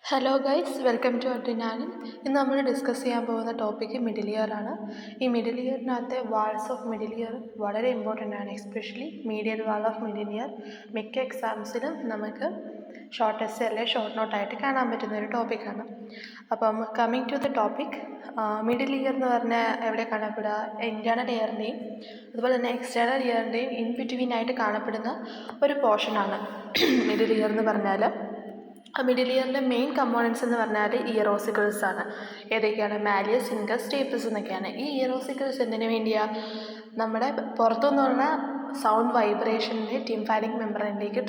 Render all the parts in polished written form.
Hello guys, welcome to Adrenaline. ഇന്ന് നമ്മൾ discuss ചെയ്യാൻ പോകുന്ന ടോപ്പിക്ക് മിഡിൽ ഇയർ ആണ്. ഈ മിഡിൽ ഇയറിനകത്തെ വാൾസ് ഓഫ് മിഡിൽ ഇയർ വളരെ ഇമ്പോർട്ടൻ്റ് ആണ്. Especially medial wall of middle ear മിക്ക എക്സാംസിലും നമുക്ക് ഷോർട്ട് എസ്സേ അല്ലെങ്കിൽ ഷോർട്ട് നോട്ടായിട്ട് കാണാൻ പറ്റുന്ന ഒരു ടോപ്പിക്കാണ്. അപ്പം coming to the topic, middle ear എന്ന് പറഞ്ഞാൽ എവിടെ കാണപ്പെടുക? ഇൻറ്റേർണൽ ഇയറിൻ്റെയും അതുപോലെ തന്നെ എക്സ്റ്റേണൽ ഇയറിൻ്റെയും ഇൻ ബിറ്റ്വീൻ ആയിട്ട് കാണപ്പെടുന്ന ഒരു പോർഷനാണ് മിഡിൽ ഇയർ എന്ന് പറഞ്ഞാൽ. മിഡിൽ ഇയറിൻ്റെ മെയിൻ കമ്പോണൻസ് എന്ന് പറഞ്ഞാൽ ഇയറോസിക്കിൾസ് ആണ്. ഏതൊക്കെയാണ്? മാലിയസ്, ഇൻകസ്, സ്റ്റേപ്പിൾസ് എന്നൊക്കെയാണ്. ഈ ഇയറോസിക്കിൾസ് എന്തിനു വേണ്ടിയാണ്? നമ്മുടെ പുറത്തുനിന്ന് പറഞ്ഞ സൗണ്ട് വൈബ്രേഷനെ ടിംഫാനിക് മെംബ്രെയിനിലേക്ക്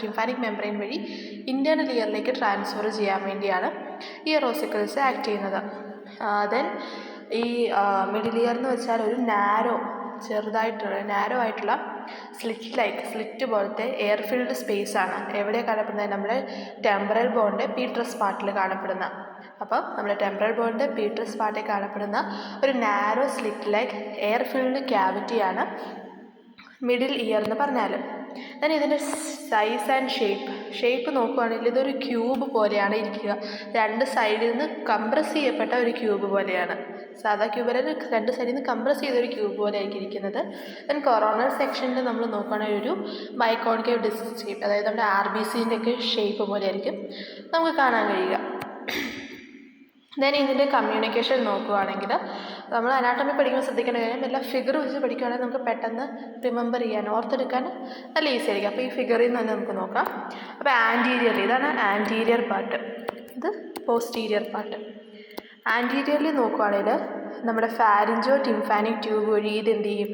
ടിംഫാനിക് മെംബ്രെയിൻ വഴി ഇൻറ്റേർണൽ ഇയറിലേക്ക് ട്രാൻസ്ഫർ ചെയ്യാൻ വേണ്ടിയാണ് ഇയറോസിക്കിൾസ് ആക്ട് ചെയ്യുന്നത്. ദെൻ ഈ മിഡിൽ ഇയർ എന്ന് വെച്ചാൽ ഒരു നാരോ ആയിട്ടുള്ള സ്ലിറ്റ് പോലത്തെ എയർ ഫിൽഡ് സ്പേസ് ആണ്. എവിടെ കാണപ്പെടുന്നത്? നമ്മുടെ ടെമ്പറൽ ബോണിൻ്റെ പീട്രസ് പാർട്ടിൽ കാണപ്പെടുന്ന. അപ്പം നമ്മുടെ ടെമ്പറൽ ബോണിൻ്റെ പീട്രസ് പാർട്ടിൽ കാണപ്പെടുന്ന ഒരു നാരോ സ്ലിറ്റ് എയർ ഫിൽഡ് ക്യാവിറ്റിയാണ് മിഡിൽ ഇയർ എന്ന് പറഞ്ഞാൽ. then ഇതിൻ്റെ സൈസ് ആൻഡ് ഷേപ്പ് നോക്കുകയാണെങ്കിൽ ഇതൊരു ക്യൂബ് പോലെയാണ് ഇരിക്കുക. രണ്ട് സൈഡിൽ നിന്ന് കംപ്രസ് ചെയ്യപ്പെട്ട ഒരു ക്യൂബ് പോലെയാണ്. സാധാ ക്യൂബിൽ രണ്ട് സൈഡിൽ നിന്ന് കംപ്രസ് ചെയ്തൊരു ക്യൂബ് പോലെ ആയിരിക്കും ഇരിക്കുന്നത്. ദെൻ കൊറോണൽ സെക്ഷനിൽ നമ്മൾ നോക്കുകയാണെങ്കിൽ ഒരു ബൈക്കോൺകേവ് ഡിസ്ക് ഷേപ്പ്, അതായത് നമ്മുടെ RBCൻ്റെ ഒക്കെ ഷേപ്പ് പോലെ ആയിരിക്കും നമുക്ക് കാണാൻ കഴിയുക. ദെൻ ഇതിൻ്റെ കമ്മ്യൂണിക്കേഷൻ നോക്കുകയാണെങ്കിൽ നമ്മൾ അനാട്ടമി പഠിക്കുമ്പോൾ ശ്രദ്ധിക്കേണ്ട കാര്യം, എല്ലാ ഫിഗർ വെച്ച് പഠിക്കുകയാണെങ്കിൽ നമുക്ക് പെട്ടെന്ന് റിമെമ്പർ ചെയ്യാൻ, ഓർത്തെടുക്കാൻ നല്ല ഈസി ആയിരിക്കും. അപ്പോൾ ഈ ഫിഗറിൽ നിന്ന് തന്നെ നമുക്ക് നോക്കാം. അപ്പോൾ ഇതാണ് ആൻറ്റീരിയർ പാർട്ട്, ഇത് പോസ്റ്റീരിയർ പാർട്ട്. ആൻറ്റീരിയറിൽ നോക്കുകയാണെങ്കിൽ നമ്മുടെ ഫാരിഞ്ചോ ടിംഫാനിക് ട്യൂബ് വഴി ഇത് എന്ത് ചെയ്യും?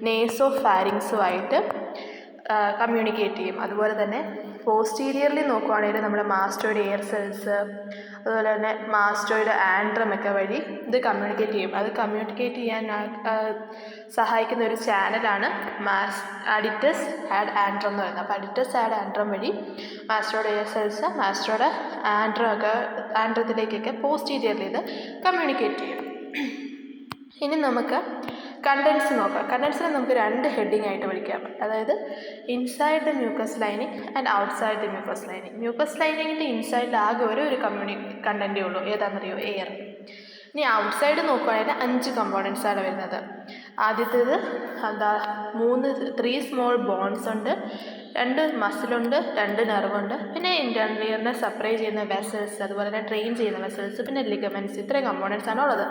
നേസോ ഫാരിങ്സുമായിട്ട് കമ്മ്യൂണിക്കേറ്റ് ചെയ്യും. അതുപോലെ തന്നെ പോസ്റ്റീരിയറിൽ നോക്കുകയാണെങ്കിൽ നമ്മുടെ മാസ്റ്റോയിഡ് എയർ സെൽസ്, അതുപോലെ തന്നെ മാസ്റ്റോയിഡ് ആൻഡ്രം ഒക്കെ വഴി ഇത് കമ്മ്യൂണിക്കേറ്റ് ചെയ്യും. അത് കമ്മ്യൂണിക്കേറ്റ് ചെയ്യാൻ സഹായിക്കുന്ന ഒരു ചാനലാണ് അഡിറ്റസ് ആഡ് ആൻഡ്രം എന്ന് പറയുന്നത്. അപ്പോൾ അഡിറ്റസ് ആഡ് ആൻഡ്രം വഴി മാസ്റ്റോയിഡ് എയർ സെൽസ് മാസ്റ്റോയിഡ് ആൻഡ്രത്തിലേക്കൊക്കെ പോസ്റ്റീരിയറിൽ ഇത് കമ്മ്യൂണിക്കേറ്റ് ചെയ്യും. ഇനി നമുക്ക് കണ്ടൻസ് നോക്കാം. കണ്ടൻസിനെ നമുക്ക് രണ്ട് ഹെഡിങ് ആയിട്ട് പഠിക്കാം. അതായത് inside the mucous lining and outside the mucous lining. Mucous ലൈനിങ്ങിൻ്റെ ഇൻസൈഡിൽ ആകെ ഒരു കണ്ടൻറ്റേ ഉള്ളൂ. ഏതാണെന്നറിയോ? എയർ. ഇനി ഔട്ട്സൈഡ് നോക്കുകയാണെങ്കിൽ 5 കമ്പോണൻസ് ആണ് വരുന്നത്. ആദ്യത്തേത് 3 സ്മോൾ ബോൺസ് ഉണ്ട്, 2 മസിലുണ്ട്, 2 നെർവുണ്ട്, പിന്നെ ഇൻറ്റേർണൽ ഇയറിനെ സെപ്പറേറ്റ് ചെയ്യുന്ന വെസൽസ്, അതുപോലെ തന്നെ ട്രെയിൻ ചെയ്യുന്ന വെസൽസ്, പിന്നെ ലിഗമെൻറ്റ്സ്. ഇത്രയും കമ്പോണൻസ് ആണ് ഉള്ളത്.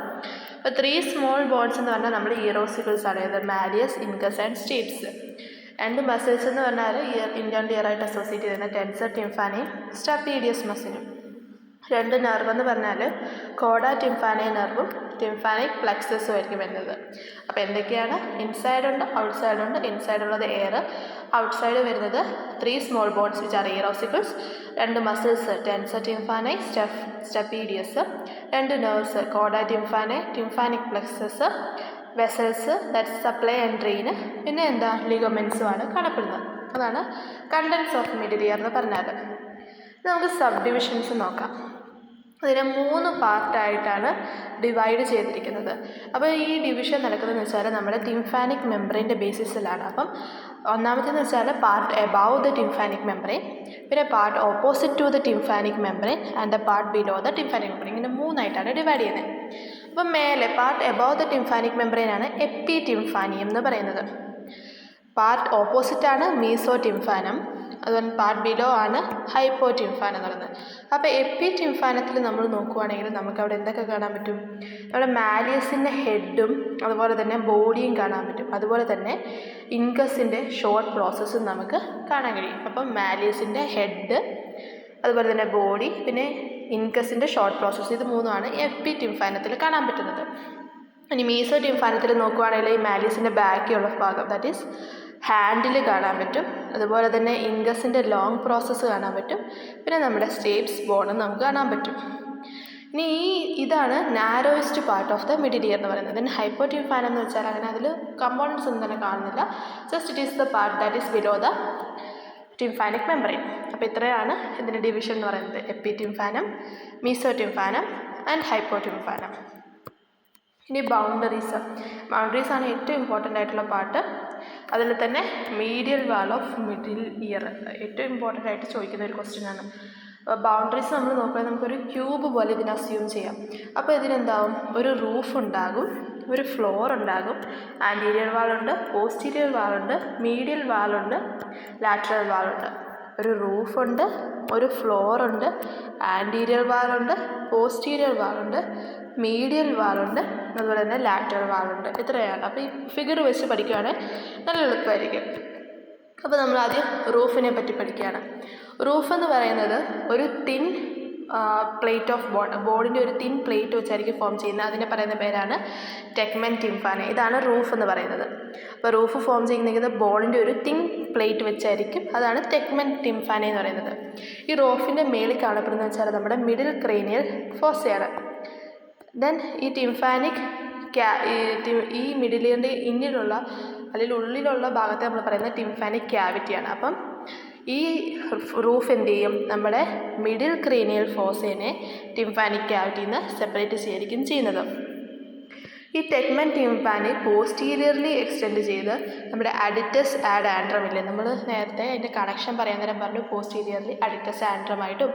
അപ്പോൾ 3 സ്മോൾ ബോൺസ് എന്ന് പറഞ്ഞാൽ നമ്മൾ ഇയറോസിക്കിൾസ് ആണ്. അതായത് മാലിയസ്, ഇൻകസ് ആൻഡ് സ്റ്റേപ്സ്. 2 മസിൽസ് എന്ന് പറഞ്ഞാൽ ഇൻറ്റേർണൽ ഇയറായിട്ട് അസോസിയേറ്റ് ചെയ്യുന്ന ടെൻസർ ടിംഫാനിയും സ്റ്റാപ്പീഡിയസ് മസിലും. 2 നെർവ് എന്ന് പറഞ്ഞാൽ കോഡ ടിംഫാനിയ നെർവും ടിംഫാനിക് പ്ലക്സസും ആയിരിക്കും വരുന്നത്. അപ്പോൾ എന്തൊക്കെയാണ്? ഇൻസൈഡ് ഉണ്ട്, ഔട്ട്സൈഡ് ഉണ്ട്. ഇൻസൈഡ് ഉള്ളത് എയർ, ഔട്ട്സൈഡ് വരുന്നത് 3 small bones which are ear ossicles, 2 muscles tensor tympani, stapedius, 2 nerves കോഡ tympani, tympanic plexus, vessels that supply and drain, പിന്നെ ലിഗമെൻസും ആണ് കാണപ്പെടുന്നത്. അതാണ് കണ്ടൻസ് ഓഫ് മിഡിൽ ഇയർ എന്ന് പറഞ്ഞാൽ. നമുക്ക് സബ് ഡിവിഷൻസ് നോക്കാം. അതിനെ 3 പാർട്ടായിട്ടാണ് ഡിവൈഡ് ചെയ്തിരിക്കുന്നത്. അപ്പോൾ ഈ ഡിവിഷൻ നടക്കുന്നതെന്ന് വെച്ചാൽ നമ്മുടെ ടിംഫാനിക് മെംബ്രെയിൻ്റെ ബേസിസിലാണ്. അപ്പം ഒന്നാമത്തേന്ന് വെച്ചാൽ part above the tympanic membrane, പിന്നെ part opposite to the tympanic membrane and the part below the tympanic membrane. ഇങ്ങനെ 3 ആയിട്ടാണ് ഡിവൈഡ് ചെയ്യുന്നത്. അപ്പം മേലെ പാർട്ട് എബവ് ദ ടിംഫാനിക് മെംബ്രെയിനാണ് എപ്പി ടിംഫാനിയം എന്ന് പറയുന്നത്. പാർട്ട് ഓപ്പോസിറ്റാണ് മീസോ ടിംഫാനം, അതുപോലെ പാർട്ട് ബിലോ ആണ് ഹൈപ്പോ ടിംഫാനം എന്ന് പറയുന്നത്. അപ്പോൾ എപ്പി ടിംഫാനത്തിൽ നമ്മൾ നോക്കുകയാണെങ്കിൽ നമുക്ക് അവിടെ എന്തൊക്കെ കാണാൻ പറ്റും? നമ്മുടെ മാലിയസിൻ്റെ ഹെഡും അതുപോലെ തന്നെ ബോഡിയും കാണാൻ പറ്റും. അതുപോലെ തന്നെ ഇൻകസിൻ്റെ ഷോർട്ട് പ്രോസസ്സും നമുക്ക് കാണാൻ കഴിയും. അപ്പം മാലിയസിൻ്റെ ഹെഡ്, അതുപോലെ തന്നെ ബോഡി, പിന്നെ ഇൻകസിൻ്റെ ഷോർട്ട് പ്രോസസ്സ്, ഇത് 3ആണ് എപ്പി ടിംഫാനത്തിൽ കാണാൻ പറ്റുന്നത്. ഇനി മീസോ ടിംഫാനത്തിൽ നോക്കുകയാണെങ്കിൽ ഈ മാലിയസിൻ്റെ ബാക്കിയുള്ള ഭാഗം, ദാറ്റ് ഈസ് ഹാൻഡിൽ കാണാൻ പറ്റും. അതുപോലെ തന്നെ ഇൻകസിൻ്റെ ലോങ് പ്രോസസ്സ് കാണാൻ പറ്റും. പിന്നെ നമ്മുടെ സ്റ്റേപ്സ് ബോണും നമുക്ക് കാണാൻ പറ്റും. ഇനി ഇതാണ് narrowest part of the middle ear എന്ന് പറയുന്നത്. ദെൻ ഹൈപ്പോ ടിംഫാനം എന്ന് വെച്ചാൽ അങ്ങനെ അതിൽ കമ്പോണൻസ് ഒന്നും തന്നെ കാണുന്നില്ല. Just it is the part that is below the tympanic membrane. അപ്പോൾ ഇത്രയാണ് ഇതിൻ്റെ ഡിവിഷൻ എന്ന് പറയുന്നത്: epitympanum, mesotympanum and hypotympanum. ഇനി ബൗണ്ടറീസാണ് ഏറ്റവും ഇമ്പോർട്ടൻ്റ് ആയിട്ടുള്ള പാർട്ട്. അതിൽ തന്നെ medial wall of middle ear ഏറ്റവും ഇമ്പോർട്ടൻ്റ് ആയിട്ട് ചോദിക്കുന്ന ഒരു ക്വസ്റ്റ്യൻ ആണ്. ബൗണ്ടറീസ് നമ്മൾ നോക്കുകയാണെങ്കിൽ നമുക്കൊരു ക്യൂബ് പോലെ ഇതിനെ അസ്യൂം ചെയ്യാം. അപ്പോൾ ഇതിനെന്താവും, ഒരു റൂഫ് ഉണ്ടാകും, ഒരു ഫ്ലോർ ഉണ്ടാകും, ആൻറ്റീരിയർ വാളുണ്ട്, പോസ്റ്റീരിയർ വാളുണ്ട്, മീഡിയൽ വാളുണ്ട്, ലാറ്ററൽ വാളുണ്ട്. ഒരു റൂഫുണ്ട്, ഒരു ഫ്ലോറുണ്ട്, ആൻറ്റീരിയർ വാളുണ്ട്, പോസ്റ്റീരിയർ വാളുണ്ട്, മീഡിയൽ വാളുണ്ട്, അതുപോലെ തന്നെ ലാറ്ററൽ വാളുണ്ട്. ഇത്രയാണ്. അപ്പോൾ ഈ ഫിഗർ വെച്ച് പഠിക്കുകയാണെങ്കിൽ നല്ല എളുപ്പമായിരിക്കും. അപ്പോൾ നമ്മൾ ആദ്യം റൂഫിനെ പറ്റി പഠിക്കുകയാണ്. റൂഫ് എന്ന് പറയുന്നത് ഒരു തിൻ പ്ലേറ്റ് ഓഫ് ബോർഡിൻ്റെ ഒരു തിൻ പ്ലേറ്റ് വെച്ചായിരിക്കും ഫോം ചെയ്യുന്നത്. അതിനെ പറയുന്ന പേരാണ് ടെഗ്മെൻറ്റ് ടിംപാനെ. ഇതാണ് റൂഫ് എന്ന് പറയുന്നത്. അപ്പോൾ റൂഫ് ഫോം ചെയ്യുന്നത് ബോർഡിൻ്റെ ഒരു തിൻ പ്ലേറ്റ് വെച്ചായിരിക്കും. അതാണ് ടെഗ്മെൻറ്റ് ടിംപാനെ എന്ന് പറയുന്നത്. ഈ റൂഫിൻ്റെ മേളിൽ കാണപ്പെടുന്നത് വെച്ചാൽ നമ്മുടെ മിഡിൽ ക്രേനിയൽ ഫോസയാണ്. ദെൻ ഈ ടിംഫാനിക് ഈ മിഡിലിൻ്റെ ഇന്നിലുള്ള അല്ലെങ്കിൽ ഉള്ളിലുള്ള ഭാഗത്തെ നമ്മൾ പറയുന്നത് ടിംഫാനിക് ക്യാവിറ്റിയാണ്. അപ്പം ഈ റൂഫ് എന്ത് ചെയ്യും, നമ്മുടെ മിഡിൽ ക്രേനിയൽ ഫോസേനെ ടിംഫാനിക് ക്യാവിറ്റിയിൽ നിന്ന് സെപ്പറേറ്റ് ചെയ്യായിരിക്കും ചെയ്യുന്നത്. ഈ ടെഗ്മെൻറ്റ് ടിംപാനെ പോസ്റ്റീരിയർലി എക്സ്റ്റെൻഡ് ചെയ്ത് നമ്മുടെ അഡിറ്റസ് ആഡ് ആൻഡ്രം ഇല്ലേ, നമ്മൾ നേരത്തെ അതിൻ്റെ കണക്ഷൻ പറയാൻ നേരം പറഞ്ഞു പോസ്റ്റീരിയർലി അഡിറ്റസ് ആൻഡ്രമായിട്ടും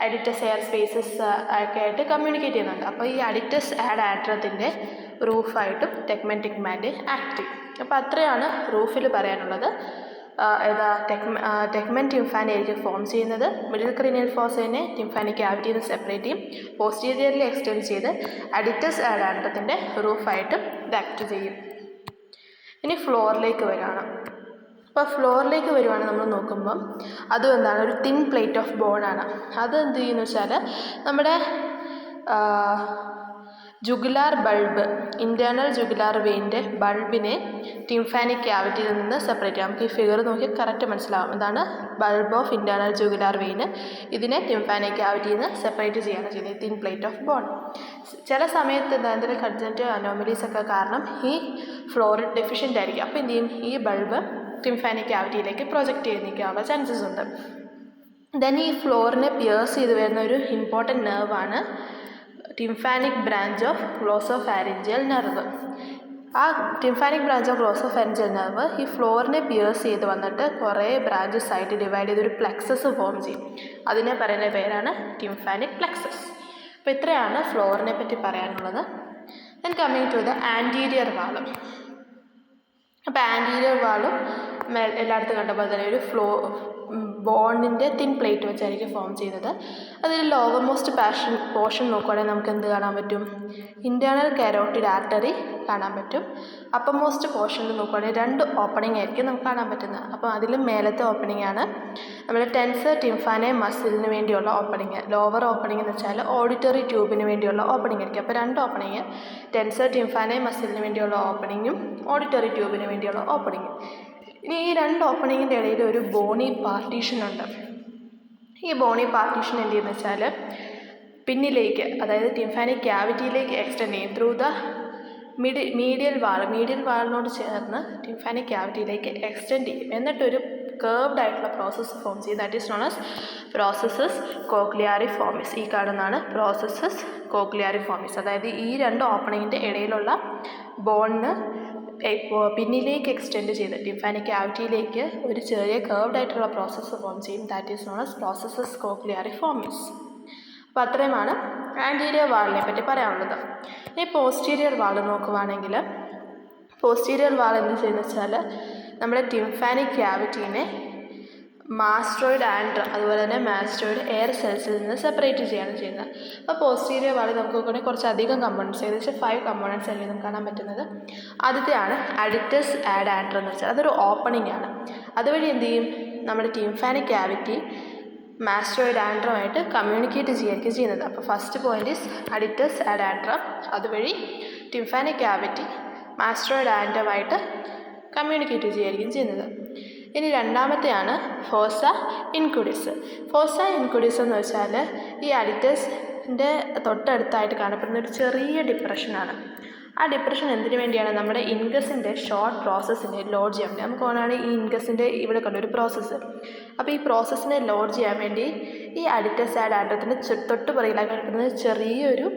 അഡിറ്റസ് എയർ സ്പേസസ് ഒക്കെ ആയിട്ട് കമ്മ്യൂണിക്കേറ്റ് ചെയ്യുന്നുണ്ട്. അപ്പോൾ ഈ അഡിറ്റസ് ആഡ് ആൻഡ്രത്തിൻ്റെ റൂഫായിട്ടും ടെഗ്മെൻറ്റ് ടിംപാനെ ആക്ട് ചെയ്യും. അപ്പോൾ അത്രയാണ് റൂഫിൽ പറയാനുള്ളത്. ടെഗ്മെൻറ്റ് ടിംപാനെ ആയിരിക്കും ഫോം ചെയ്യുന്നത്. മിഡിൽ ക്രേനിയൽ ഫോസേനെ ടിംഫാനിക് ക്യാവിറ്റിയിൽ നിന്ന് സെപ്പറേറ്റ് ചെയ്യും. പോസ്റ്റീരിയർലി എക്സ്റ്റെൻഡ് ചെയ്ത് അഡിറ്റസ് ആഡ് ആൻഡ്രത്തിൻ്റെ റൂഫായിട്ടും ഇത് ആക്ട് ചെയ്യും. ഇനി ഫ്ലോറിലേക്ക് വരികയാണ്. അപ്പോൾ ഫ്ലോറിലേക്ക് വരുവാണെങ്കിൽ നമ്മൾ നോക്കുമ്പം അതും എന്താണ്, ഒരു തിൻ പ്ലേറ്റ് ഓഫ് ബോണാണ്. അത് എന്ത് ചെയ്യുമെന്ന് വെച്ചാൽ നമ്മുടെ ജുഗുലാർ ബൾബ്, ഇൻറ്റേർണൽ ജുഗുലാർ വെയിൻ്റെ ബൾബിനെ ടിംഫാനിക് ക്യാവിറ്റിയിൽ നിന്ന് സെപ്പറേറ്റ് ചെയ്യാം. നമുക്ക് ഈ ഫിഗർ നോക്കി കറക്റ്റ് മനസ്സിലാവും. ഇതാണ് bulb of internal jugular Wayne. ഇതിനെ ടിംഫാനിക് ക്യാവിറ്റിയിൽ നിന്ന് സെപ്പറേറ്റ് ചെയ്യുകയാണ് ചെയ്യുന്നത്, തിൻ പ്ലേറ്റ് ഓഫ് ബോൺ. ചില സമയത്ത് എന്തെങ്കിലും കൺജനറ്റൽ അനോമലീസ് ഒക്കെ കാരണം ഈ ഫ്ലോറിൻ ഡെഫിഷ്യൻ്റ് ആയിരിക്കും. അപ്പോൾ എന്ത് ചെയ്യും, ഈ ബൾബ് ടിംഫാനിക് ക്യാവിറ്റിയിലേക്ക് പ്രൊജക്റ്റ് ചെയ്ത് നിൽക്കാനുള്ള ചാൻസസ് ഉണ്ട്. ദെൻ ഈ ഫ്ലോറിനെ പിയേഴ്സ് ചെയ്ത് വരുന്ന ഒരു ഇമ്പോർട്ടൻറ്റ് നെർവാണ് ടിംഫാനിക് ബ്രാഞ്ച് ഓഫ് ഗ്ലോസോഫാരിഞ്ചിയൽ നെർവ്. ആ ടിംഫാനിക് ബ്രാഞ്ച് ഓഫ് ഗ്ലോസോഫാരിഞ്ചിയൽ നെർവ് ഈ ഫ്ലോറിനെ പിയേഴ്സ് ചെയ്ത് വന്നിട്ട് കുറേ ബ്രാഞ്ചസ് ആയിട്ട് ഡിവൈഡ് ചെയ്തൊരു പ്ലെക്സസ് ഫോം ചെയ്യും. അതിനെ പറയുന്ന പേരാണ് ടിംഫാനിക് പ്ലെക്സസ്. അപ്പോൾ ഇത്രയാണ് ഫ്ലോറിനെ പറ്റി പറയാനുള്ളത്. Then coming to the anterior വാളും. അപ്പോൾ ആൻറ്റീരിയർ വാളും എല്ലായിടത്തും കണ്ട പോലെ തന്നെ ഒരു ബോണിൻ്റെ തിൻ പ്ലേറ്റ് വെച്ചായിരിക്കും ഫോം ചെയ്യുന്നത്. അതിൽ ലോവർ മോസ്റ്റ് പോർഷൻ നോക്കുകയാണെങ്കിൽ നമുക്ക് എന്ത് കാണാൻ പറ്റും, ഇൻറ്റേർണൽ കരോട്ടിഡ് ആർട്ടറി കാണാൻ പറ്റും. അപ്പർ മോസ്റ്റ് പോർഷനിൽ നോക്കുകയാണെങ്കിൽ 2 ഓപ്പണിംഗ് ആയിരിക്കും നമുക്ക് കാണാൻ പറ്റുന്നത്. അപ്പോൾ അതിലും മേലത്തെ ഓപ്പണിംഗ് ആണ് നമ്മുടെ ടെൻസർ ടിംഫാനെ മസിലിന് വേണ്ടിയുള്ള ഓപ്പണിംഗ്. ലോവർ ഓപ്പണിംഗ് എന്ന് വെച്ചാൽ ഓഡിറ്ററി ട്യൂബിന് വേണ്ടിയുള്ള ഓപ്പണിംഗ് ആയിരിക്കും. അപ്പോൾ 2 ഓപ്പണിംഗ്, ടെൻസർ ടിംഫാനെ മസിലിന് വേണ്ടിയുള്ള ഓപ്പണിങ്ങും ഓഡിറ്ററി ട്യൂബിന് വേണ്ടിയുള്ള ഓപ്പണിങ്ങും. ഇനി ഈ 2 ഓപ്പണിങ്ങിൻ്റെ ഇടയിൽ ഒരു ബോണി പാർട്ടീഷൻ ഉണ്ട്. ഈ ബോണി പാർട്ടീഷൻ എന്ത് ചെയ്യുന്നത് വെച്ചാൽ പിന്നിലേക്ക്, അതായത് ടിംഫാനിക് ക്യാവിറ്റിയിലേക്ക് എക്സ്റ്റെൻഡ് ചെയ്യും ത്രൂ ദ മീഡിയൽ വാളിനോട് ചേർന്ന് ടിംഫാനിക് ക്യാവിറ്റിയിലേക്ക് എക്സ്റ്റെൻഡ് ചെയ്യും. എന്നിട്ടൊരു കേർവ്ഡ് ആയിട്ടുള്ള പ്രോസസ്സ് ഫോം ചെയ്യും. That is known as processus cochleariformis. ഈ കാണുന്നതാണ് പ്രോസസ്സസ് കോക്ലിയാരിഫോമിസ്. അതായത് ഈ 2 ഓപ്പണിങ്ങിൻ്റെ ഇടയിലുള്ള ബോണിന് പിന്നിലേക്ക് എക്സ്റ്റെൻഡ് ചെയ്ത് ടിംഫാനിക് ക്യാവിറ്റിയിലേക്ക് ഒരു ചെറിയ കേർവ്ഡ് ആയിട്ടുള്ള പ്രോസസ്സ് ഫോം ചെയ്യും. That is known as processus cochleariformis. അപ്പോൾ അത്രയുമാണ് ആൻറ്റീരിയർ വാളിനെ പറ്റി പറയാനുള്ളത്. ഈ പോസ്റ്റീരിയർ വാൾ നോക്കുവാണെങ്കിൽ പോസ്റ്റീരിയർ വാൾ എന്ത് ചെയ്യുന്നത് വെച്ചാൽ നമ്മുടെ ടിംഫാനിക് ക്യാവിറ്റീനെ മാസ്റ്റോയിഡ് ആൻഡ്രം അതുപോലെ തന്നെ മാസ്റ്റോയിഡ് എയർ സെൽസിൽ നിന്ന് സെപ്പറേറ്റ് ചെയ്യുകയാണ് ചെയ്യുന്നത്. അപ്പോൾ പോസ്റ്റീരിയർ വാളിൽ നമുക്ക് നോക്കുകയാണെങ്കിൽ കുറച്ചധികം കമ്പോണൻസ്, ഏകദേശം 5 കമ്പോണൻസ് ആയിരിക്കും നമുക്ക് കാണാൻ പറ്റുന്നത്. ആദ്യത്തെയാണ് അഡിറ്റസ് ആഡ് ആൻഡ്രം എന്ന് വെച്ചാൽ അതൊരു ഓപ്പണിംഗ് ആണ്. അതുവഴി എന്ത് ചെയ്യും, നമ്മുടെ ടിംഫാനിക് ക്യാവിറ്റി മാസ്റ്റോയിഡ് ആൻഡ്രമായിട്ട് കമ്മ്യൂണിക്കേറ്റ് ചെയ്യുകയൊക്കെ ചെയ്യുന്നത്. അപ്പോൾ first point is aditus ad antrum. അതുവഴി ടിംഫാനിക് ക്യാവിറ്റി മാസ്റ്റോയിഡ് ആൻഡ്രമായിട്ട് കമ്മ്യൂണിക്കേറ്റ് ചെയ്യുകയായിരിക്കും ചെയ്യുന്നത്. ഇനി രണ്ടാമത്തെയാണ് ഫോസ ഇൻകുഡിസ്. ഫോസ ഇൻകുഡിസ് എന്ന് വെച്ചാൽ ഈ അഡിറ്റസിൻ്റെ തൊട്ടടുത്തായിട്ട് കാണപ്പെടുന്ന ഒരു ചെറിയ ഡിപ്രഷനാണ്. ആ ഡിപ്രഷൻ എന്തിനു വേണ്ടിയാണ്, നമ്മുടെ ഇൻഗസിൻ്റെ ഷോർട്ട് പ്രോസസ്സിനെ ലോഡ് ചെയ്യാൻ വേണ്ടി. നമുക്ക് ഓണാണ് ഈ ഇൻഗസിൻ്റെ ഇവിടെ കണ്ട ഒരു പ്രോസസ്സ്. അപ്പോൾ ഈ പ്രോസസ്സിനെ ലോഡ് ചെയ്യാൻ വേണ്ടി ഈ അഡിറ്റസ് ആഡ് ആൻഡ്രത്തിൻ്റെ തൊട്ട് പുറകിലായി കാണപ്പെടുന്നത് ചെറിയൊരു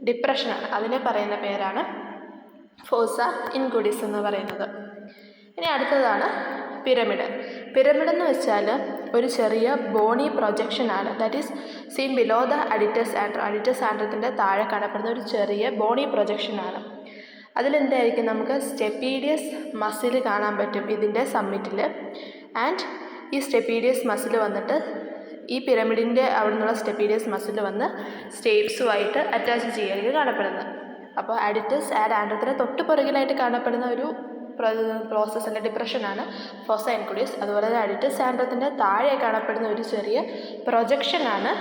ഡിപ്രഷനാണ്. അതിനെ പറയുന്ന പേരാണ് ഫോസ ഇൻകുഡിസ് എന്ന് പറയുന്നത്. ഇനി അടുത്തതാണ് പിരമിഡ്. പിരമിഡ് എന്ന് വെച്ചാൽ ഒരു ചെറിയ ബോണി പ്രൊജക്ഷനാണ്. That is seen below the aditus antrum. Aditus ആൻഡ്രത്തിൻ്റെ താഴെ കാണപ്പെടുന്ന ഒരു ചെറിയ ബോണി പ്രൊജക്ഷനാണ്. അതിലെന്തായിരിക്കും, നമുക്ക് സ്റ്റെപ്പീഡിയസ് മസിൽ കാണാൻ പറ്റും ഇതിൻ്റെ സമ്മിറ്റിൽ. ആൻഡ് ഈ സ്റ്റെപ്പീഡിയസ് മസിൽ വന്നിട്ട് ഈ പിരമിഡിൻ്റെ അവിടെ നിന്നുള്ള സ്റ്റെപ്പീഡിയസ് മസിൽ വന്ന് സ്റ്റേപ്സുമായിട്ട് അറ്റാച്ച് ചെയ്യായിരിക്കും കാണപ്പെടുന്നത്. അപ്പോൾ അഡിറ്റസ് ആൻഡ് ആൻഡ്രത്തിന് തൊട്ട് പുറകിലായിട്ട് കാണപ്പെടുന്ന ഒരു പ്രോസസ്സ് അല്ല ഡിപ്രഷനാണ് ഫോസ ഇൻകുഡിയസ്. അതുപോലെ തന്നെ അഡിറ്റസ് ആൻഡ്രത്തിൻ്റെ താഴെ കാണപ്പെടുന്ന ഒരു ചെറിയ പ്രൊജക്ഷനാണ്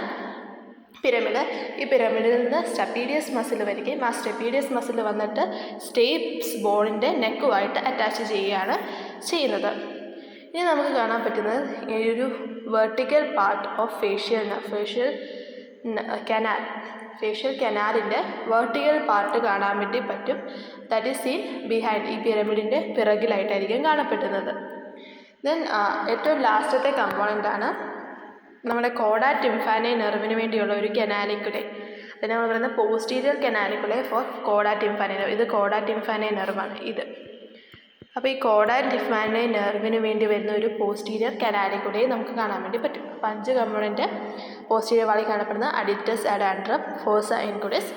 പിരമിഡ്. ഈ പിരമിഡിൽ നിന്ന് സ്റ്റെപ്പീഡിയസ് മസിൽ വരികയും ആ സ്റ്റെപ്പീഡിയസ് മസിൽ വന്നിട്ട് സ്റ്റേപ്സ് ബോണിൻ്റെ നെക്കുമായിട്ട് അറ്റാച്ച് ചെയ്യുകയാണ് ചെയ്യുന്നത്. ഇനി നമുക്ക് കാണാൻ പറ്റുന്നത് ഈ ഒരു വെർട്ടിക്കൽ പാർട്ട് ഓഫ് ഫേഷ്യൽ കനാലിൻ്റെ വെർട്ടിക്കൽ പാർട്ട് കാണാൻ വേണ്ടി പറ്റും. That is seen behind. ഈ പിരമിഡിൻ്റെ പിറകിലായിട്ടായിരിക്കും കാണപ്പെടുന്നത്. ദെൻ ഏറ്റവും ലാസ്റ്റത്തെ കമ്പോണൻ്റാണ് നമ്മുടെ കോഡ ടിംഫാനെ നെർവിന് വേണ്ടിയുള്ള ഒരു കനാലിക്കുലെ. അതിന് നമ്മൾ പറയുന്നത് പോസ്റ്റീരിയർ കനാലിക്കുലെ ഫോർ കോഡ ടിംഫാനെ നെർവ്. ഇത് കോഡ ടിംഫാനെ നെർവാണ് ഇത്. അപ്പോൾ ഈ കോഡ ടിംഫാനെ നെർവിന് വേണ്ടി വരുന്ന ഒരു പോസ്റ്റീരിയർ കനാലിക്കുലയെ നമുക്ക് കാണാൻ വേണ്ടി പറ്റും. 5 കമ്പോണൻ്റ് പോസ്റ്റീരിയർ വാളിൽ കാണപ്പെടുന്ന aditus and antrum, fossa incudis,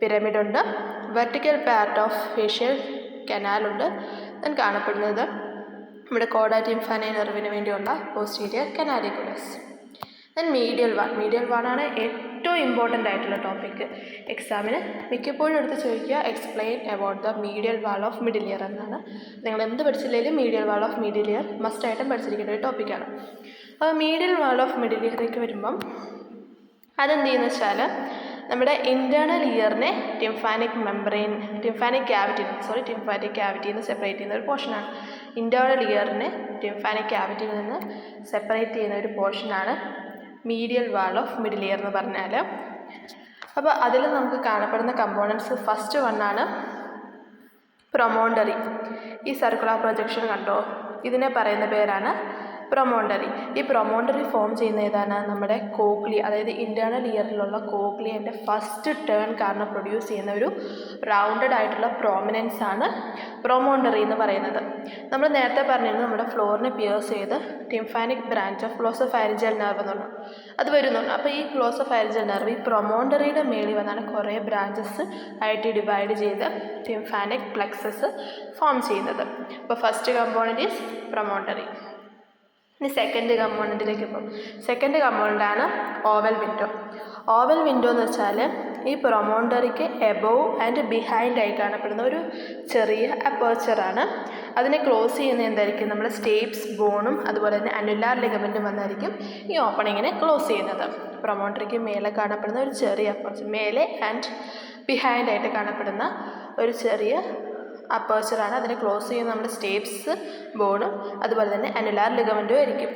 പിരമിഡുണ്ട്, വെർട്ടിക്കൽ പാർട്ട് ഓഫ് ഫേഷ്യൽ കനാലുണ്ട്. ദെൻ കാണപ്പെടുന്നത് നമ്മുടെ കോഡ ടിംഫാനെ നെർവിന് വേണ്ടിയുള്ള പോസ്റ്റീരിയർ കനാലിക്കുലസ്. ദെൻ മീഡിയൽ വാളാണ് ഏറ്റവും ഇമ്പോർട്ടൻ്റ് ആയിട്ടുള്ള ടോപ്പിക്ക്. എക്സാമിന് മിക്കപ്പോഴും എടുത്ത് ചോദിക്കുക explain about the medial wall of middle ear എന്നാണ്. നിങ്ങൾ എന്ത് പഠിച്ചില്ലെങ്കിലും medial wall of middle ear മസ്റ്റായിട്ടും പഠിച്ചിരിക്കേണ്ട ഒരു ടോപ്പിക്കാണ്. അപ്പോൾ മീഡിയൽ വാൾ ഓഫ് മിഡിൽ ഇയറിലേക്ക് വരുമ്പം അതെന്ത് ചെയ്യുന്നത് വെച്ചാൽ നമ്മുടെ ഇൻറ്റേർണൽ ഇയറിനെ ടിംഫാനിക് ക്യാവിറ്റി നിന്ന് സെപ്പറേറ്റ് ചെയ്യുന്ന ഒരു പോർഷനാണ്. ഇൻറ്റേർണൽ ഇയറിനെ ടിംഫാനിക് ക്യാവിറ്റിയിൽ നിന്ന് സെപ്പറേറ്റ് ചെയ്യുന്ന ഒരു പോർഷനാണ് മീഡിയൽ വാൾ ഓഫ് മിഡിൽ ഇയർ എന്ന് പറഞ്ഞാൽ. അപ്പോൾ അതിൽ നമുക്ക് കാണപ്പെടുന്ന കമ്പോണൻസ് ഫസ്റ്റ് വണ്ണാണ് പ്രൊമോണ്ടറി. ഈ സർക്കുലർ പ്രൊജക്ഷൻ കണ്ടോ, ഇതിനെ പറയുന്ന പേരാണ് പ്രൊമോണ്ടറി. ഈ പ്രൊമോണ്ടറി ഫോം ചെയ്യുന്ന ഏതാണ്, നമ്മുടെ കോക്ലിയ, അതായത് ഇൻറ്റേർണൽ ഇയറിലുള്ള കോക്ലിയൻ്റെ ഫസ്റ്റ് ടേൺ കാരണം പ്രൊഡ്യൂസ് ചെയ്യുന്ന ഒരു റൗണ്ടഡ് ആയിട്ടുള്ള പ്രോമിനൻസ് ആണ് പ്രൊമോണ്ടറി എന്ന് പറയുന്നത്. നമ്മൾ നേരത്തെ പറഞ്ഞിരുന്നു നമ്മുടെ ഫ്ലോറിനെ പിയേഴ്സ് ചെയ്ത് ടിംഫാനിക് ബ്രാഞ്ച് ഓഫ് ഗ്ലോസോഫാരിഞ്ചൽ നെർവ് എന്ന് പറഞ്ഞു അത് വരുന്നുണ്ട്. അപ്പോൾ ഈ ഗ്ലോസോഫാരിഞ്ചൽ നെർവ് ഈ പ്രൊമോണ്ടറിയുടെ മേളിൽ വന്നാണ് കുറേ ബ്രാഞ്ചസ് ആയിട്ട് ഡിവൈഡ് ചെയ്ത് ടിംഫാനിക് പ്ലെക്സസ് ഫോം ചെയ്യുന്നത്. അപ്പോൾ ഫസ്റ്റ് കമ്പോണൻറ്റ് ഈസ് പ്രൊമോണ്ടറി. ഇനി സെക്കൻഡ് കമ്പോണൻറ്റിലേക്ക് പോകും. സെക്കൻഡ് കമ്പോണൻ്റാണ് ഓവൽ വിൻഡോ. ഓവൽ വിൻഡോ എന്ന് വെച്ചാൽ ഈ പ്രൊമോണ്ടറിക്ക് എബോവ് ആൻഡ് ബിഹൈൻഡ് ആയി കാണപ്പെടുന്ന ഒരു ചെറിയ അപ്പേർച്ചറാണ്. അതിനെ ക്ലോസ് ചെയ്യുന്ന എന്തായിരിക്കും, നമ്മുടെ സ്റ്റേപ്സ് ബോണും അതുപോലെ തന്നെ അനുലാർ ലിഗമെൻറ്റും വന്നായിരിക്കും ഈ ഓപ്പണിങ്ങിനെ ക്ലോസ് ചെയ്യുന്നത്. പ്രൊമോണ്ടറിക്ക് മേലെ കാണപ്പെടുന്ന ഒരു ചെറിയ അപ്പേർച്ചർ, മേലെ ആൻഡ് ബിഹൈൻഡ് ആയിട്ട് കാണപ്പെടുന്ന ഒരു ചെറിയ അപ്പേർച്ചറാണ്. അതിനെ ക്ലോസ് ചെയ്യുന്ന നമ്മുടെ സ്റ്റേപ്സ് ബോണും അതുപോലെ തന്നെ അനുലാർ ലിഗമെൻറ്റും ആയിരിക്കും.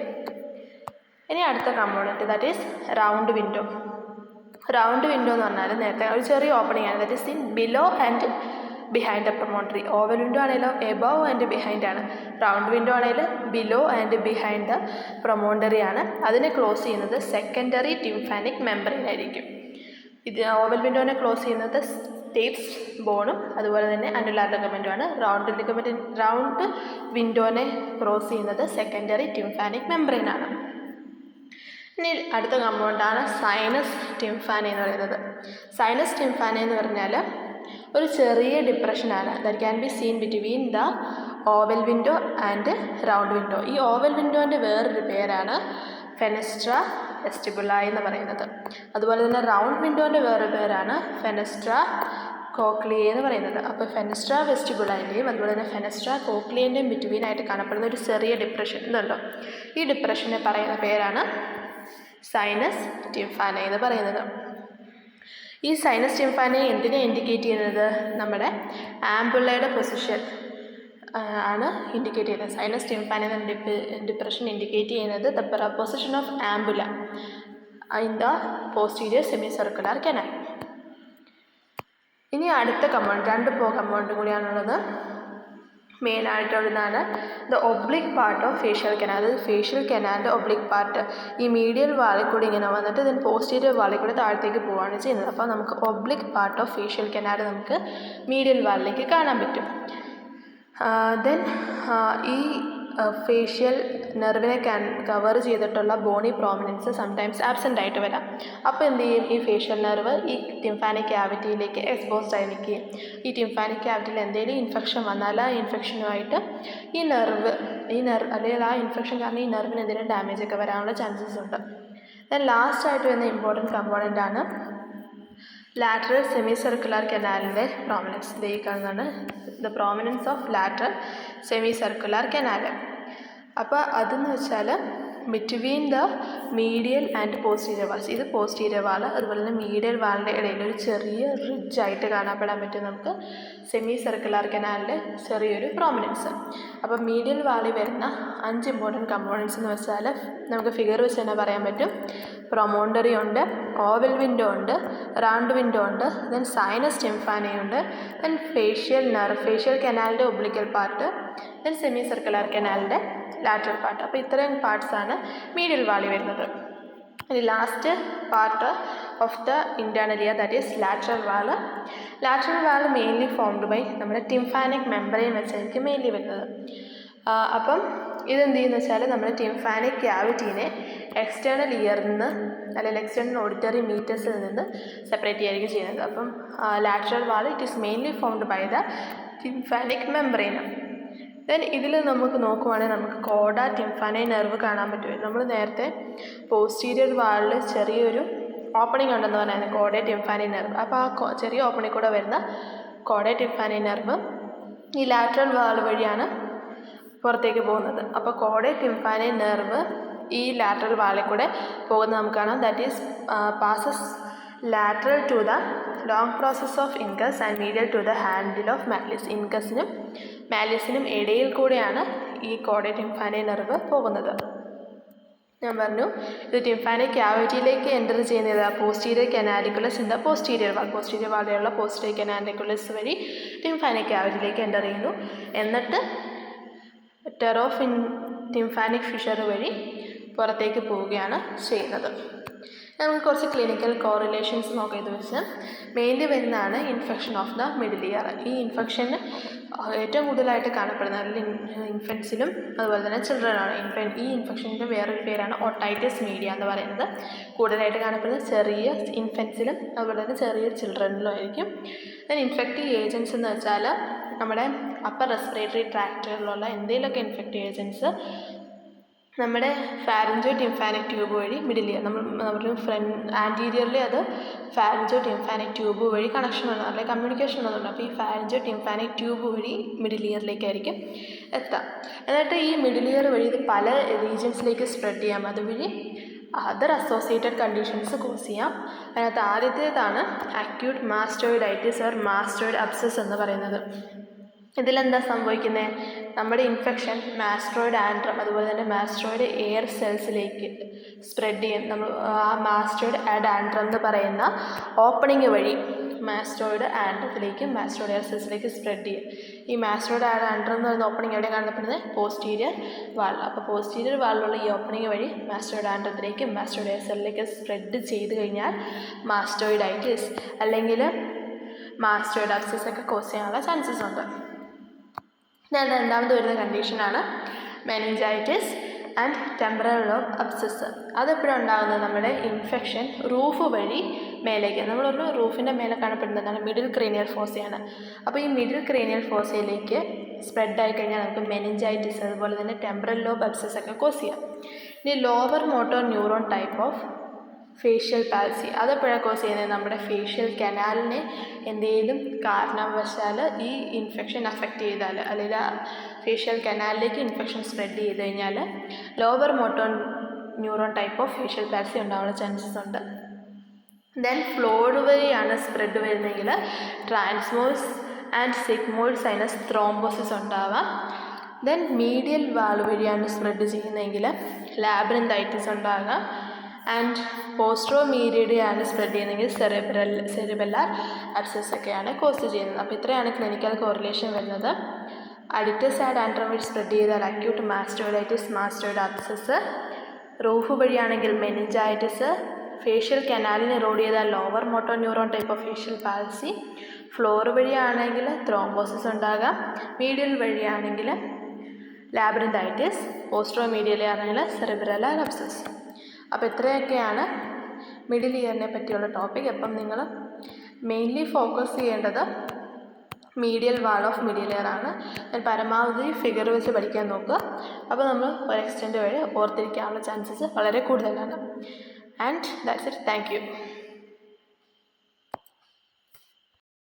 ഇനി അടുത്ത component that is round window. Round window എന്ന് പറഞ്ഞാൽ നേരത്തെ ഒരു ചെറിയ ഓപ്പണിംഗ് ആണ്. That is in below and behind the promontory. Oval window ആണെങ്കിലും എബവ് ആൻഡ് ബിഹൈൻഡ് ആണ്. റൗണ്ട് വിൻഡോ ആണെങ്കിൽ below and behind the promontory ആണ്. അതിനെ ക്ലോസ് ചെയ്യുന്നത് സെക്കൻഡറി ടിംഫാനിക് മെമ്പറിൻ ആയിരിക്കും. ഇത് ഓവൽ വിൻഡോനെ ക്ലോസ് ചെയ്യുന്നത് സ്റ്റേപ്സ് ബോണും അതുപോലെ തന്നെ അനുലാർ ലിഗമെൻറ്റുമാണ്. റൗണ്ട് വിൻഡോനെ ക്രോസ് ചെയ്യുന്നത് സെക്കൻഡറി ടിംഫാനിക് മെമ്പറിനാണ്. ഇനി അടുത്ത കമ്പോണൻ്റാണ് സൈനസ് ടിംഫാനെ എന്ന് പറയുന്നത്. സൈനസ് ടിംഫാനെ എന്ന് പറഞ്ഞാൽ ഒരു ചെറിയ ഡിപ്രഷനാണ്. That can be seen between the oval window and round window. ഈ ഓവൽ വിൻഡോൻ്റെ വേറൊരു പേരാണ് ഫെനസ്ട്ര വെസ്റ്റിബുലായി എന്ന് പറയുന്നത്. അതുപോലെ തന്നെ റൗണ്ട് വിൻഡോൻ്റെ വേറൊരു പേരാണ് ഫെനസ്ട്ര കോക്ലിയ എന്ന് പറയുന്നത്. അപ്പോൾ ഫെനസ്ട്ര വെസ്റ്റിബുലൈൻ്റെയും അതുപോലെ തന്നെ ഫെനസ്ട്ര കോക്ലിയൻ്റെയും ബിറ്റ്വീൻ ആയിട്ട് കാണപ്പെടുന്ന ഒരു ചെറിയ ഡിപ്രഷൻ ഇതുണ്ടോ, ഈ ഡിപ്രഷനെ പറയുന്ന പേരാണ് സൈനസ് ടിംഫാനെ എന്ന് പറയുന്നത്. ഈ സൈനസ് ടിംഫാനെ എന്തിനെ ഇൻഡിക്കേറ്റ് ചെയ്യുന്നത്, നമ്മുടെ ആംബുലയുടെ പൊസിഷൻ ആണ് ഇൻഡിക്കേറ്റ് ചെയ്യുന്നത്. സൈനസ് ടിംഫാനെ എന്ന ഡിപ്രഷൻ ഇൻഡിക്കേറ്റ് ചെയ്യുന്നത് the position of ampulla in the posterior semicircular canal. ഇനി അടുത്ത കമ്പോണൻറ്റ്, 2 കമ്പോണൻറ്റും കൂടിയാണുള്ളത്. മെയിനായിട്ടുള്ളതാണ് the oblique part of facial canal. അത് ഫേഷ്യൽ കനാലിൻ്റെ ഒബ്ലിക് പാർട്ട് ഈ മീഡിയൽ വാളിൽ കൂടി ഇങ്ങനെ വന്നിട്ട് ഇതിന് പോസ്റ്റീരിയർ വാളിൽ കൂടി താഴത്തേക്ക് പോവുകയാണ് ചെയ്യുന്നത്. അപ്പോൾ നമുക്ക് oblique part of facial canal നമുക്ക് മീഡിയൽ വാളിലേക്ക് കാണാൻ പറ്റും. ദെൻ ഈ ഫേഷ്യൽ നെർവിനെ കവർ ചെയ്തിട്ടുള്ള ബോണി പ്രോമിനൻസ് സംടൈംസ് ആബ്സെൻ്റ് ആയിട്ട് വരാം. അപ്പോൾ എന്ത് ചെയ്യും, ഈ ഫേഷ്യൽ നെർവ് ഈ ടിംഫാനിക് ക്യാവിറ്റിയിലേക്ക് എക്സ്പോസ്ഡ് ആയിരിക്കുകയും ഈ ടിംഫാനിക് ക്യാവിറ്റിയിൽ എന്തെങ്കിലും ഇൻഫെക്ഷൻ വന്നാൽ ആ ഇൻഫെക്ഷനുമായിട്ട് ഈ നെർവ് അല്ലെങ്കിൽ ആ ഇൻഫെക്ഷൻ കാരണം ഈ നെർവിന് എന്തെങ്കിലും ഡാമേജ് ഒക്കെ വരാനുള്ള ചാൻസസ് ഉണ്ട്. ദെൻ ലാസ്റ്റ് ആയിട്ട് വരുന്ന ഇമ്പോർട്ടൻറ്റ് കമ്പോണൻ്റ് ആണ് ലാറ്ററൽ സെമി സർക്കുലർ കനാലിൻ്റെ പ്രോമിനൻസ്. ഈ കാണുന്നതാണ് the prominence of lateral semicircular canal. അപ്പോൾ അതെന്ന് വെച്ചാൽ between the medial and posterior walls, ഇത് പോസ്റ്റീരിയർ വാൾ, അതുപോലെ തന്നെ മീഡിയൽ വാളിൻ്റെ ഇടയിൽ ഒരു ചെറിയ റിഡ്ജായിട്ട് കാണപ്പെടാൻ പറ്റും നമുക്ക് സെമി സർക്കുലർ കനാലിൻ്റെ ചെറിയൊരു പ്രോമിനൻസ്. അപ്പോൾ മീഡിയൽ വാളിൽ വരുന്ന 5 ഇമ്പോർട്ടൻറ്റ് കമ്പോണൻസ് എന്ന് വെച്ചാൽ നമുക്ക് ഫിഗർ വെച്ച് തന്നെ പറയാൻ പറ്റും. പ്രൊമോണ്ടറി ഉണ്ട്, ഓവൽ വിൻഡോ ഉണ്ട്, റൗണ്ട് വിൻഡോ ഉണ്ട്, ദെൻ സൈനസ് ടിംഫാനയുണ്ട്, ദെൻ ഫേഷ്യൽ നെർവ്, ഫേഷ്യൽ കനാലിൻ്റെ oblique part, then semicircular കനാലിൻ്റെ ലാറ്ററൽ പാർട്ട്. അപ്പോൾ ഇത്രയും പാർട്സാണ് മീഡിയൽ വാളിൽ വരുന്നത്. ഇനി last part of the internal ear, that is lateral wall. Lateral wall mainly formed by നമ്മുടെ ടിംഫാനിക് മെമ്പറൈൻ വെച്ചായിരിക്കും മെയിൻലി വരുന്നത്. അപ്പം ഇതെന്ത് ചെയ്യുന്ന വെച്ചാൽ നമ്മുടെ ടിംഫാനിക് ക്യാവിറ്റീനെ എക്സ്റ്റേണൽ ഇയറിൽ നിന്ന് അല്ലെങ്കിൽ എക്സ്റ്റേണൽ ഓഡിറ്ററി മീറ്റേഴ്സിൽ നിന്ന് സെപ്പറേറ്റ് ചെയ്യുകയായിരിക്കും ചെയ്യുന്നത്. അപ്പം lateral wall it is mainly formed by the tympanic membrane. Then ഇതിൽ നമുക്ക് നോക്കുവാണെങ്കിൽ നമുക്ക് കോഡ ടിംഫാനൈ നെർവ് കാണാൻ പറ്റും. നമ്മൾ നേരത്തെ പോസ്റ്റീരിയർ വാളിൽ ചെറിയൊരു ഓപ്പണിംഗ് ഉണ്ടെന്ന് പറയുന്നത് കോഡ ടിംഫാനൈ നെർവ്. അപ്പോൾ ആ ചെറിയ ഓപ്പണിംഗ് കൂടെ വരുന്ന കോഡ ടിംഫാനൈ നെർവ് ഈ ലാറ്ററൽ വാൾ വഴിയാണ് പുറത്തേക്ക് പോകുന്നത്. അപ്പോൾ കോഡ ടിംഫാനൈ നെർവ് ഈ ലാറ്ററൽ വാളിൽ കൂടെ പോകുന്നത് നമുക്ക് കാണാം. That is passes lateral to the long process of incus and medial to the handle of malleus. ഇൻകസിനും മാലിയസിനും ഇടയിൽ കൂടെയാണ് ഈ കോഡ ടിംഫാനൈ നെർവ് പോകുന്നത്. ഞാൻ പറഞ്ഞു ഇത് ടിംഫാനിക് ക്യാവിറ്റിയിലേക്ക് എൻ്റർ ചെയ്യുന്നത് posterior canaliculus in the posterior wall. Posterior വാളിലുള്ള പോസ്റ്റീരിയർ കനാലിക്കുലസ് വഴി ടിംഫാനിക് ക്യാവിറ്റിയിലേക്ക് എൻ്റർ ചെയ്യുന്നു. എന്നിട്ട് ടെറോഫിൻ ടിംഫാനിക് ഫിഷർ വഴി പുറത്തേക്ക് പോവുകയാണ് ചെയ്യുന്നത്. നമുക്ക് കുറച്ച് ക്ലിനിക്കൽ കോറിലേഷൻസ് നോക്കിയത് വെച്ച് മെയിൻലി വരുന്നതാണ് infection of the middle year. ഈ ഇൻഫെക്ഷൻ ഏറ്റവും കൂടുതലായിട്ട് കാണപ്പെടുന്നത് അതിൽ ഇൻഫൻസിലും അതുപോലെ തന്നെ ചിൽഡ്രനാണ്. ഈ ഇൻഫെക്ഷൻ്റെ വേറൊരു പേരാണ് ഓട്ടൈറ്റിസ് മീഡിയ എന്ന് പറയുന്നത്. കൂടുതലായിട്ട് കാണപ്പെടുന്നത് ചെറിയ ഇൻഫൻസിലും അതുപോലെ തന്നെ ചെറിയ ചിൽഡ്രനിലും ആയിരിക്കും. ദെൻ ഇൻഫെക്റ്റീവ് ഏജൻസ് എന്ന് വെച്ചാൽ നമ്മുടെ അപ്പർ റെസ്പിറേറ്ററി ട്രാക്റ്റുകളിലുള്ള എന്തെങ്കിലുമൊക്കെ ഇൻഫെക്റ്റീവ് ഏജൻസ് നമ്മുടെ ഫാരഞ്ചോ ടിംഫാനിക് ട്യൂബ് വഴി മിഡിൽ ഇയർ നമ്മുടെ ആൻറ്റീരിയറിൽ അത് ഫാരഞ്ചോ ടിംഫാനിക് ട്യൂബ് വഴി കണക്ഷൻ ഉണ്ട്, അല്ലെങ്കിൽ കമ്മ്യൂണിക്കേഷൻ ഉള്ളതുണ്ട്. അപ്പോൾ ഈ ഫാരഞ്ചോ ടിംഫാനിക് ട്യൂബ് വഴി മിഡിൽ ഇയറിലേക്കായിരിക്കും എത്താം. എന്നിട്ട് ഈ മിഡിൽ ഇയർ വഴി ഇത് പല റീജിയൻസിലേക്ക് സ്പ്രെഡ് ചെയ്യാം. അതുവഴി അതർ അസോസിയേറ്റഡ് കണ്ടീഷൻസ് കോസ് ചെയ്യാം. അതിനകത്ത് ആദ്യത്തേതാണ് അക്യൂട്ട് മാസ്റ്റോയിഡൈറ്റിസ് ഓർ മാസ്റ്റോയിഡ് അബ്സസ് എന്ന് പറയുന്നത്. ഇതിലെന്താ സംഭവിക്കുന്നത്, നമ്മുടെ ഇൻഫെക്ഷൻ മാസ്റ്റോയിഡ് ആൻഡ്രം അതുപോലെ തന്നെ മാസ്റ്റോയിഡ് എയർ സെൽസിലേക്ക് സ്പ്രെഡ് ചെയ്യും. നമ്മൾ ആ മാസ്റ്റോയിഡ് ആൻഡ്രം എന്ന് പറയുന്ന ഓപ്പണിങ് വഴി മാസ്റ്റോയിഡ് ആൻഡ്രത്തിലേക്കും മാസ്റ്റോയിഡ് എയർ സെൽസിലേക്ക് സ്പ്രെഡ് ചെയ്യും. ഈ മാസ്റ്റോയിഡ് ആൻഡ്രം എന്ന് പറയുന്ന ഓപ്പണിങ് എവിടെ കാണപ്പെടുന്നത്, പോസ്റ്റീരിയർ വാൾ. അപ്പോൾ പോസ്റ്റീരിയർ വാളിലുള്ള ഈ ഓപ്പണിങ് വഴി മാസ്റ്റോയിഡ് ആൻഡ്രത്തിലേക്കും മാസ്റ്റോയിഡ് എയർ സെല്ലിലേക്ക് സ്പ്രെഡ് ചെയ്ത് കഴിഞ്ഞാൽ മാസ്റ്റോയിഡൈറ്റിസ് അല്ലെങ്കിൽ മാസ്റ്റോയിഡ് അബ്സസ് ഒക്കെ കോസ് ചെയ്യാനുള്ള ചാൻസസ് ഉണ്ട്. രണ്ടാമത് വരുന്ന കണ്ടീഷനാണ് മെനിഞ്ചൈറ്റിസ് ആൻഡ് ടെമ്പറൽ ലോബ് അബ്സസ്. അതെപ്പോഴും ഉണ്ടാകുന്നത് നമ്മുടെ ഇൻഫെക്ഷൻ റൂഫ് വഴി മേലേക്ക്, നമ്മളൊരു റൂഫിൻ്റെ മേലെ കാണപ്പെടുന്നതാണ് മിഡിൽ ക്രേനിയൽ ഫോസയാണ്. അപ്പോൾ ഈ മിഡിൽ ക്രേനിയൽ ഫോസയിലേക്ക് സ്പ്രെഡായി കഴിഞ്ഞാൽ നമുക്ക് മെനിഞ്ചൈറ്റിസ് അതുപോലെ തന്നെ ടെമ്പറൽ ലോബ് അബ്സസ് ഒക്കെ കോസ് ചെയ്യാം. ഇനി lower motor neuron type of facial palsy അതെപ്പോഴാണ് കോസ് ചെയ്യുന്നത്, നമ്മുടെ ഫേഷ്യൽ കനാലിനെ എന്തെങ്കിലും കാരണവശാൽ ഈ ഇൻഫെക്ഷൻ അഫക്റ്റ് ചെയ്താൽ അല്ലെങ്കിൽ ആ ഫേഷ്യൽ കനാലിലേക്ക് ഇൻഫെക്ഷൻ സ്പ്രെഡ് ചെയ്ത് കഴിഞ്ഞാൽ lower motor neuron type of facial palsy ഉണ്ടാവാനുള്ള ചാൻസസ് ഉണ്ട്. ദെൻ ഫ്ലോയിഡ് വഴിയാണ് സ്പ്രെഡ് വരുന്നതെങ്കിൽ transverse and sigmoid sinus thrombosis ഉണ്ടാവാം. ദെൻ മീഡിയൽ വാൾ വഴിയാണ് സ്പ്രെഡ് ചെയ്യുന്നതെങ്കിൽ ലാബ്രിന്തൈറ്റിസ് ഉണ്ടാകാം. ആൻഡ് പോസ്ട്രോമീഡിയയാണ് സ്പ്രെഡ് ചെയ്യുന്നതെങ്കിൽ സെറിബെല്ലാർ അബ്സസ് ഒക്കെയാണ് കോസ് ചെയ്യുന്നത്. അപ്പോൾ ഇത്രയാണ് ക്ലിനിക്കൽ കോറിലേഷൻ വരുന്നത്. അഡിറ്റസ് ആൻഡ് ആൻഡ്രം വഴി സ്പ്രെഡ് ചെയ്താൽ acute mastoiditis mastoid abscess, roof വഴിയാണെങ്കിൽ മെനിഞ്ചൈറ്റിസ്, ഫേഷ്യൽ കനാലിന് റോഡ് ചെയ്താൽ lower motor neuron type of facial പാൽസി, floor വഴിയാണെങ്കിൽ thrombosis ഉണ്ടാകാം, മീഡിയൽ വഴിയാണെങ്കിൽ ലാബ്രിന്തൈറ്റിസ്, പോസ്റ്ററോമീഡിയൽ ആണെങ്കിൽ സെറിബ്രൽ അബ്സസ്. അപ്പോൾ ഇത്രയൊക്കെയാണ് മിഡിൽ ഇയറിനെ പറ്റിയുള്ള ടോപ്പിക്. അപ്പം നിങ്ങൾ മെയിൻലി ഫോക്കസ് ചെയ്യേണ്ടത് മീഡിയൽ വാൾ ഓഫ് മിഡിൽ ഇയർ ആണ്. ഞാൻ പരമാവധി ഫിഗർ വെച്ച് പഠിക്കാൻ നോക്കുക. അപ്പോൾ നമ്മൾ ഒരു എക്സ്റ്റെൻഡ് വഴി ഓർത്തിരിക്കാനുള്ള ചാൻസസ് വളരെ കൂടുതലാണ്. And that's it. Thank you.